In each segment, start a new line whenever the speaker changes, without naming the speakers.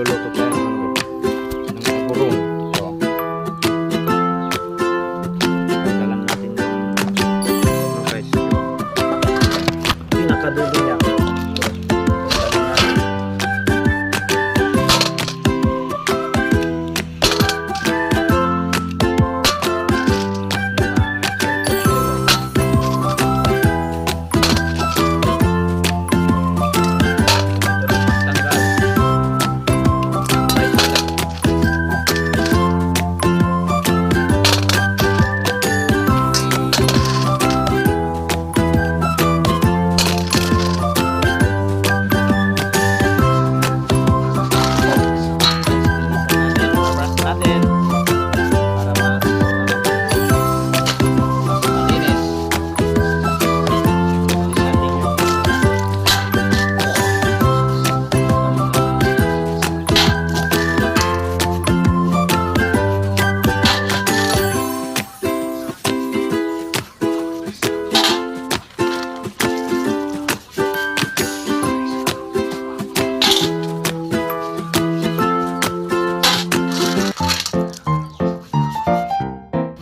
magluluto tayo ng agurong. So, pagdalan natin yung guys, pinakadulo niya.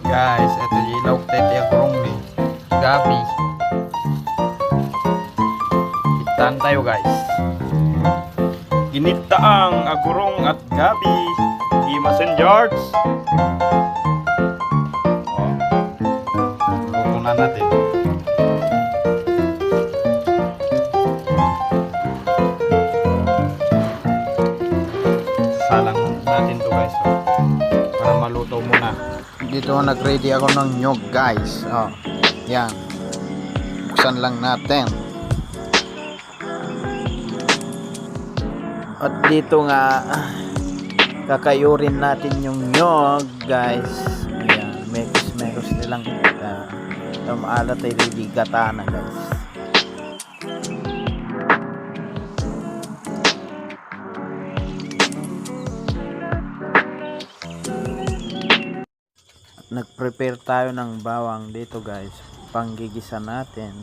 Guys, ito ilaw tete agurong ni gabi. Itan tayo guys. Ginitaang agurong at gabi. Imasen George. Oh. Luto na natin. Salang natin to guys. Para maluto muna. Dito nag-ready ako ng nyog guys. Oh, yan. Buksan lang natin. At dito nga kakayurin natin yung nyog guys. Yan, mekos nilang maalat ay ready gata na guys. Nag-prepare tayo ng bawang dito guys, panggigisa natin.